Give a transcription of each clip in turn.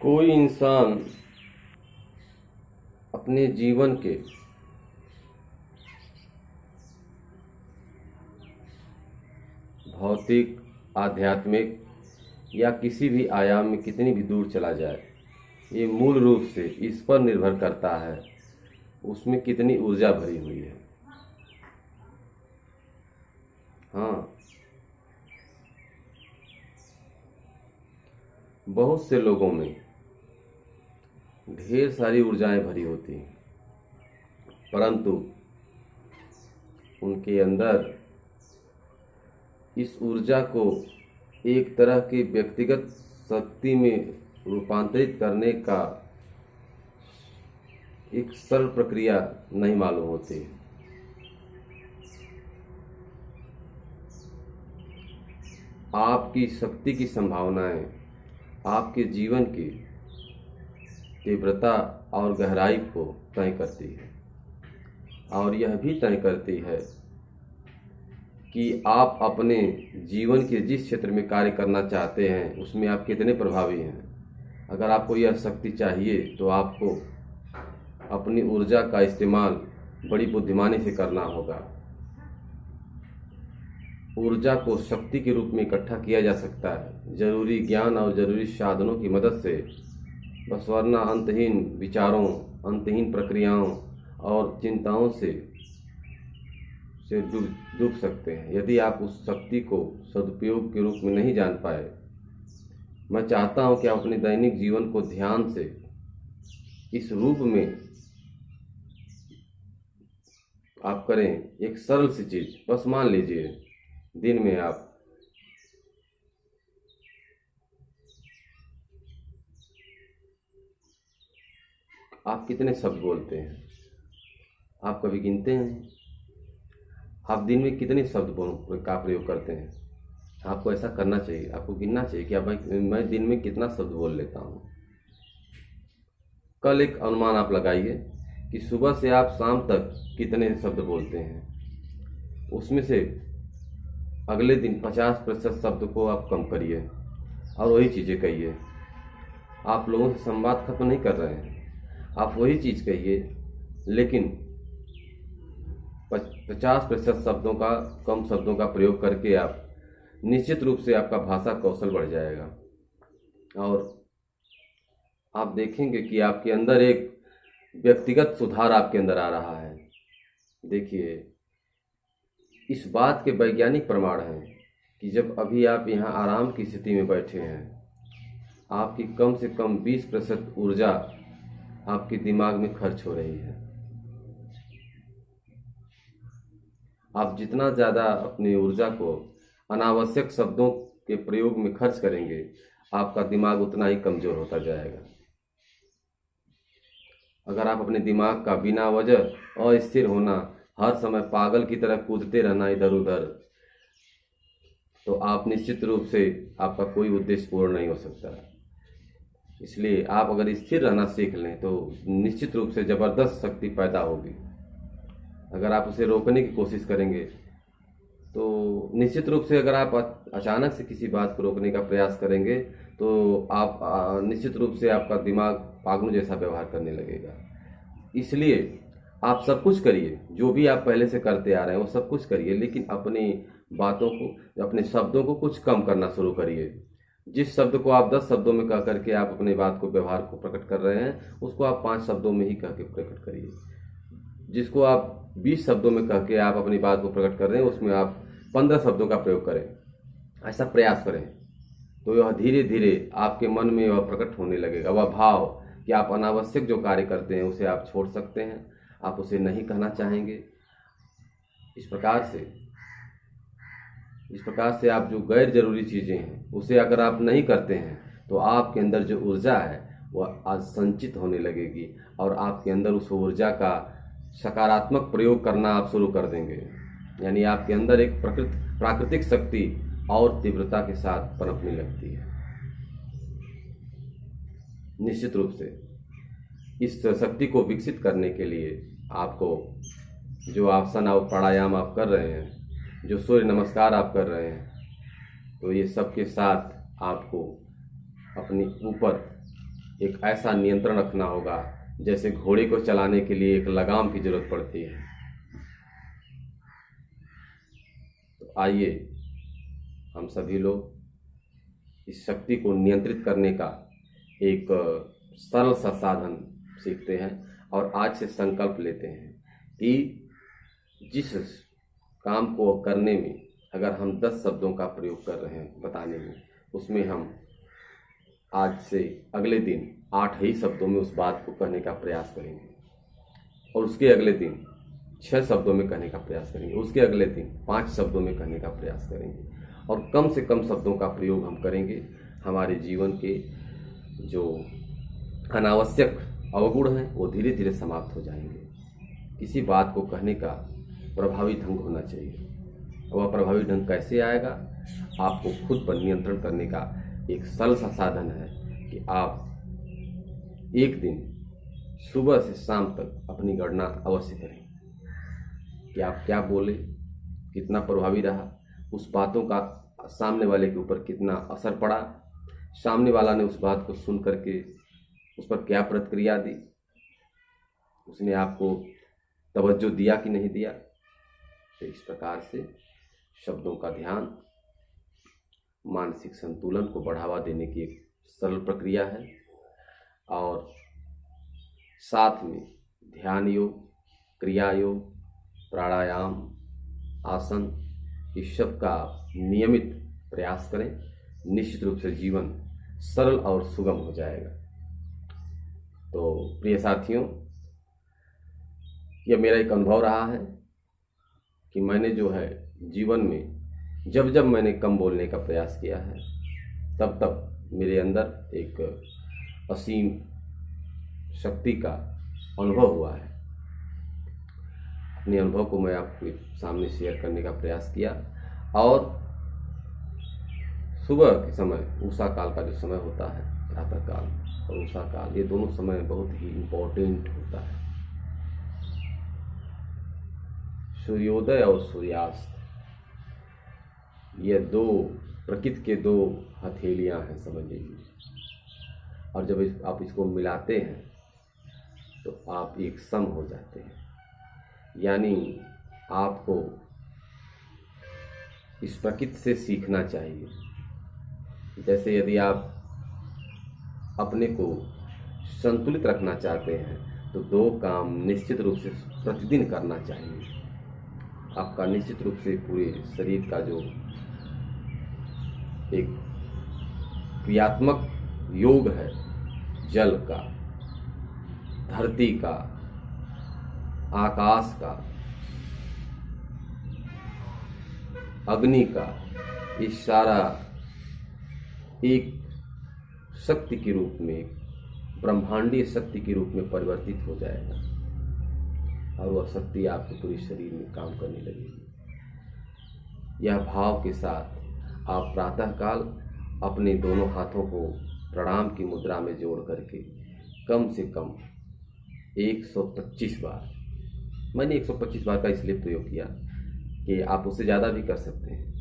कोई इंसान अपने जीवन के भौतिक, आध्यात्मिक या किसी भी आयाम में कितनी भी दूर चला जाए, ये मूल रूप से इस पर निर्भर करता है उसमें कितनी ऊर्जा भरी हुई है। हाँ, बहुत से लोगों में ढेर सारी ऊर्जाएं भरी होती हैं, परंतु उनके अंदर इस ऊर्जा को एक तरह की व्यक्तिगत शक्ति में रूपांतरित करने का एक सरल प्रक्रिया नहीं मालूम होती है। आपकी शक्ति की संभावनाएं आपके जीवन की तीव्रता और गहराई को तय करती है और यह भी तय करती है कि आप अपने जीवन के जिस क्षेत्र में कार्य करना चाहते हैं उसमें आप कितने प्रभावी हैं। अगर आपको यह शक्ति चाहिए तो आपको अपनी ऊर्जा का इस्तेमाल बड़ी बुद्धिमानी से करना होगा। ऊर्जा को शक्ति के रूप में इकट्ठा किया जा सकता है जरूरी ज्ञान और जरूरी साधनों की मदद से, बस वरना अंतहीन विचारों, अंतहीन प्रक्रियाओं और चिंताओं से डूब सकते हैं यदि आप उस शक्ति को सदुपयोग के रूप में नहीं जान पाए। मैं चाहता हूं कि आप अपने दैनिक जीवन को ध्यान से इस रूप में आप करें। एक सरल सी चीज, बस मान लीजिए दिन में आप कितने शब्द बोलते हैं? आप कभी गिनते हैं? आप दिन में कितने शब्द का प्रयोग करते हैं? आपको ऐसा करना चाहिए, आपको गिनना चाहिए कि मैं दिन में कितना शब्द बोल लेता हूँ। कल एक अनुमान आप लगाइए कि सुबह से आप शाम तक कितने शब्द बोलते हैं। उसमें से अगले दिन 50% शब्द को आप कम करिए और वही चीज़ें कहिए। आप लोगों से संवाद खत्म नहीं कर रहे हैं, आप वही चीज़ कहिए, लेकिन 50% शब्दों का, कम शब्दों का प्रयोग करके आप निश्चित रूप से आपका भाषा कौशल बढ़ जाएगा और आप देखेंगे कि आपके अंदर एक व्यक्तिगत सुधार आपके अंदर आ रहा है। देखिए, इस बात के वैज्ञानिक प्रमाण हैं कि जब अभी आप यहाँ आराम की स्थिति में बैठे हैं, आपकी कम से कम 20% ऊर्जा आपके दिमाग में खर्च हो रही है। आप जितना ज़्यादा अपनी ऊर्जा को अनावश्यक शब्दों के प्रयोग में खर्च करेंगे, आपका दिमाग उतना ही कमज़ोर होता जाएगा। अगर आप अपने दिमाग का बिना वजह अस्थिर होना, हर समय पागल की तरह कूदते रहना इधर उधर, तो आप निश्चित रूप से आपका कोई उद्देश्य पूर्ण नहीं हो सकता। इसलिए आप अगर स्थिर रहना सीख लें तो निश्चित रूप से ज़बरदस्त शक्ति पैदा होगी। अगर आप उसे रोकने की कोशिश करेंगे तो निश्चित रूप से, अगर आप अचानक से किसी बात को रोकने का प्रयास करेंगे तो आप निश्चित रूप से आपका दिमाग पागलों जैसा व्यवहार करने लगेगा। इसलिए आप सब कुछ करिए, जो भी आप पहले से करते आ रहे हैं वो सब कुछ करिए, लेकिन अपनी बातों को, अपने शब्दों को कुछ कम करना शुरू करिए। जिस शब्द को आप 10 शब्दों में कह करके आप अपनी बात को, व्यवहार को प्रकट कर रहे हैं, उसको आप 5 शब्दों में ही कह के प्रकट करिए। जिसको आप 20 शब्दों में कह के आप अपनी बात को प्रकट कर रहे हैं, उसमें आप 15 शब्दों का प्रयोग करें। ऐसा प्रयास करें तो यह धीरे धीरे आपके मन में वह प्रकट होने लगेगा, वह भाव कि आप अनावश्यक जो कार्य करते हैं उसे आप छोड़ सकते हैं, आप उसे नहीं कहना चाहेंगे। इस प्रकार से आप जो गैर जरूरी चीज़ें हैं उसे अगर आप नहीं करते हैं तो आपके अंदर जो ऊर्जा है वह आज संचित होने लगेगी और आपके अंदर उस ऊर्जा का सकारात्मक प्रयोग करना आप शुरू कर देंगे। यानी आपके अंदर एक प्राकृतिक शक्ति और तीव्रता के साथ पनपने लगती है। निश्चित रूप से इस शक्ति को विकसित करने के लिए आपको जो आसन और प्राणायाम आप कर रहे हैं, जो सूर्य नमस्कार आप कर रहे हैं, तो ये सब के साथ आपको अपनी ऊपर एक ऐसा नियंत्रण रखना होगा जैसे घोड़े को चलाने के लिए एक लगाम की जरूरत पड़ती है। तो आइए हम सभी लोग इस शक्ति को नियंत्रित करने का एक सरल सा साधन सीखते हैं और आज से संकल्प लेते हैं कि जिस काम को करने में अगर हम 10 शब्दों का प्रयोग कर रहे हैं बताने में, उसमें हम आज से अगले दिन 8 ही शब्दों में उस बात को कहने का प्रयास करेंगे और उसके अगले दिन 6 शब्दों में कहने का प्रयास करेंगे, उसके अगले दिन 5 शब्दों में कहने का प्रयास करेंगे और कम से कम शब्दों का प्रयोग हम करेंगे। हमारे जीवन के जो अनावश्यक अवगुण हैं वो धीरे धीरे समाप्त हो जाएंगे। किसी बात को कहने का प्रभावी ढंग होना चाहिए। वह प्रभावी ढंग कैसे आएगा? आपको खुद पर नियंत्रण करने का एक सरल सा साधन है कि आप एक दिन सुबह से शाम तक अपनी गणना अवश्य करें कि आप क्या बोले, कितना प्रभावी रहा, उस बातों का सामने वाले के ऊपर कितना असर पड़ा, सामने वाला ने उस बात को सुन करके उस पर क्या प्रतिक्रिया दी, उसने आपको तवज्जो दिया कि नहीं दिया। तो इस प्रकार से शब्दों का ध्यान मानसिक संतुलन को बढ़ावा देने की एक सरल प्रक्रिया है और साथ में ध्यान योग, क्रिया योग, प्राणायाम, आसन, इस सब का नियमित प्रयास करें। निश्चित रूप से जीवन सरल और सुगम हो जाएगा। तो प्रिय साथियों, यह मेरा एक अनुभव रहा है कि मैंने जो है जीवन में जब जब मैंने कम बोलने का प्रयास किया है तब तब मेरे अंदर एक असीम शक्ति का अनुभव हुआ है। अपने अनुभव को मैं आपके सामने शेयर करने का प्रयास किया और सुबह के समय उषा काल का जो समय होता है, प्रातः काल और उषा काल, ये दोनों समय बहुत ही इम्पोर्टेंट होता है। सूर्योदय और सूर्यास्त, ये दो प्रकृति के दो हथेलियां हैं समझ लीजिए, और जब आप इसको मिलाते हैं तो आप एक सम हो जाते हैं। यानी आपको इस प्रकृति से सीखना चाहिए। जैसे यदि आप अपने को संतुलित रखना चाहते हैं तो 2 काम निश्चित रूप से प्रतिदिन करना चाहिए। आपका निश्चित रूप से पूरे शरीर का जो एक क्रियात्मक योग है, जल का, धरती का, आकाश का, अग्नि का, ये सारा एक शक्ति के रूप में, ब्रह्मांडीय शक्ति के रूप में परिवर्तित हो जाएगा और वह शक्ति आपके पूरे शरीर में काम करने लगेगी। यह भाव के साथ आप प्रातःकाल अपने दोनों हाथों को प्रणाम की मुद्रा में जोड़ करके कम से कम 125 बार, मैंने 125 बार का इसलिए प्रयोग किया कि आप उससे ज़्यादा भी कर सकते हैं,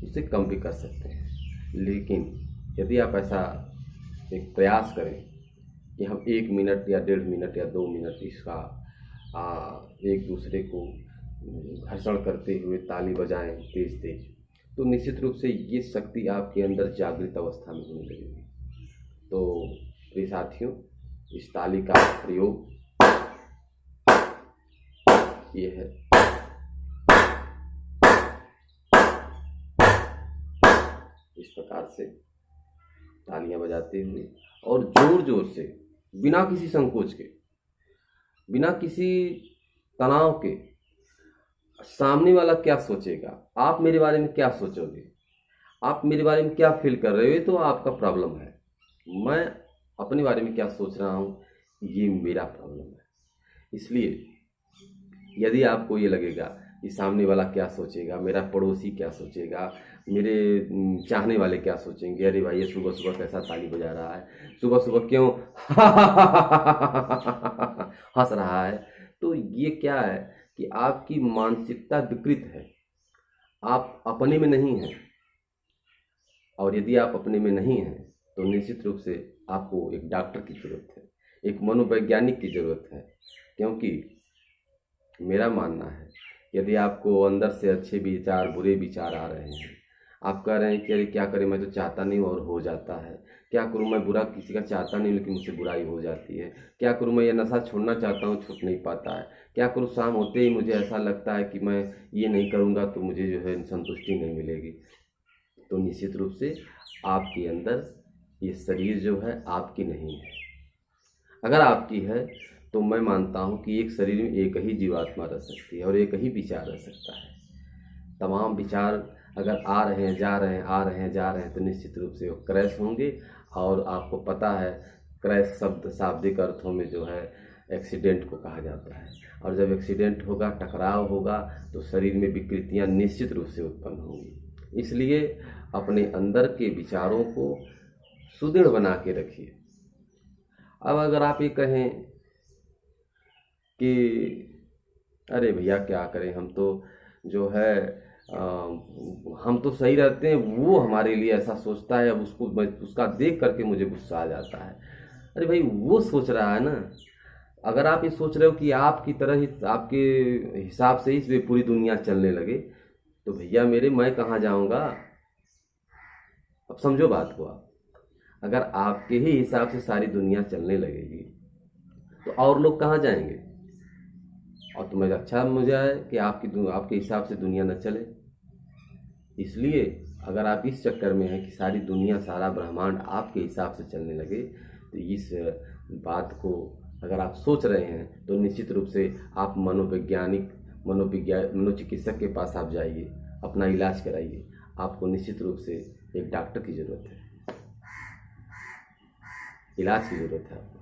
उससे कम भी कर सकते हैं, लेकिन यदि आप ऐसा एक प्रयास करें कि हम 1 मिनट या 1.5 मिनट या 2 मिनट इसका एक दूसरे को घर्षण करते हुए ताली बजाएं तेज तेज, तो निश्चित रूप से ये शक्ति आपके अंदर जागृत अवस्था में होने लगेगी। तो प्रिय साथियों, इस ताली का प्रयोग ये है। इस प्रकार से तालियां बजाते हुए और जोर जोर से, बिना किसी संकोच के, बिना किसी तनाव के, सामने वाला क्या सोचेगा, आप मेरे बारे में क्या सोचोगे, आप मेरे बारे में क्या फील कर रहे हो, ये तो आपका प्रॉब्लम है। मैं अपने बारे में क्या सोच रहा हूँ, ये मेरा प्रॉब्लम है। इसलिए यदि आपको ये लगेगा कि सामने वाला क्या सोचेगा, मेरा पड़ोसी क्या सोचेगा, मेरे चाहने वाले क्या सोचेंगे, अरे भाई ये सुबह सुबह कैसा ताली बजा रहा है, सुबह सुबह क्यों हंस रहा है, तो ये क्या है कि आपकी मानसिकता विकृत है, आप अपने में नहीं हैं। और यदि आप अपने में नहीं हैं तो निश्चित रूप से आपको एक डॉक्टर की ज़रूरत है, एक मनोवैज्ञानिक की ज़रूरत है। क्योंकि मेरा मानना है, यदि आपको अंदर से अच्छे विचार बुरे विचार आ रहे हैं, आप कह रहे हैं कि अरे क्या करें, मैं तो चाहता नहीं हूँ और हो जाता है, क्या करूँ, मैं बुरा किसी का चाहता नहीं लेकिन मुझसे बुराई हो जाती है, क्या करूँ, मैं ये नशा छोड़ना चाहता हूँ छूट नहीं पाता है, क्या करूँ, शाम होते ही मुझे ऐसा लगता है कि मैं ये नहीं करूँगा तो मुझे जो है संतुष्टि नहीं मिलेगी। तो निश्चित रूप से आपके अंदर ये शरीर जो है आपकी नहीं है। अगर आपकी है तो मैं मानता हूँ कि एक शरीर में एक ही जीवात्मा रह सकती है और एक ही विचार रह सकता है। तमाम विचार अगर आ रहे हैं जा रहे हैं आ रहे हैं जा रहे हैं तो निश्चित रूप से वो क्रैश होंगे। और आपको पता है क्रैश शब्द शाब्दिक अर्थों में जो है एक्सीडेंट को कहा जाता है। और जब एक्सीडेंट होगा, टकराव होगा, तो शरीर में विकृतियां निश्चित रूप से उत्पन्न होंगी। इसलिए अपने अंदर के विचारों को सुदृढ़ बना के रखिए। अब अगर आप ये कहें कि अरे भैया क्या करें, हम तो जो है हम तो सही रहते हैं, वो हमारे लिए ऐसा सोचता है, अब उसको मैं उसका देख करके मुझे गुस्सा आ जाता है। अरे भाई वो सोच रहा है ना। अगर आप ये सोच रहे हो कि आपकी तरह ही आपके हिसाब से ही पूरी दुनिया चलने लगे तो भैया मेरे मैं कहाँ जाऊँगा। अब समझो बात को आप, अगर आपके ही हिसाब से सारी दुनिया चलने लगेगी तो और लोग कहाँ जाएंगे। और तुम्हें अच्छा मुझे है कि आपके हिसाब से दुनिया न चले। इसलिए अगर आप इस चक्कर में हैं कि सारी दुनिया सारा ब्रह्मांड आपके हिसाब से चलने लगे तो इस बात को अगर आप सोच रहे हैं तो निश्चित रूप से आप मनोचिकित्सक के पास आप जाइए, अपना इलाज कराइए। आपको निश्चित रूप से एक डॉक्टर की ज़रूरत है, इलाज की ज़रूरत है आपको।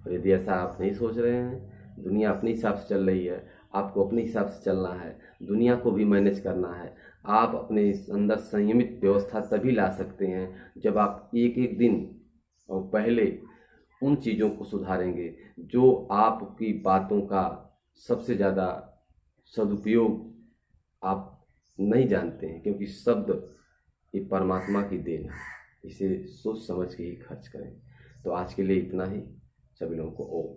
और यदि ऐसा आप नहीं सोच रहे हैं, दुनिया अपने हिसाब से चल रही है, आपको अपने हिसाब से चलना है, दुनिया को भी मैनेज करना है। आप अपने अंदर संयमित व्यवस्था तभी ला सकते हैं जब आप एक एक दिन और पहले उन चीज़ों को सुधारेंगे जो आपकी बातों का सबसे ज़्यादा सदुपयोग आप नहीं जानते हैं। क्योंकि शब्द ये परमात्मा की देन है, इसे सोच समझ के ही खर्च करें। तो आज के लिए इतना ही। सभी लोगों को ओम।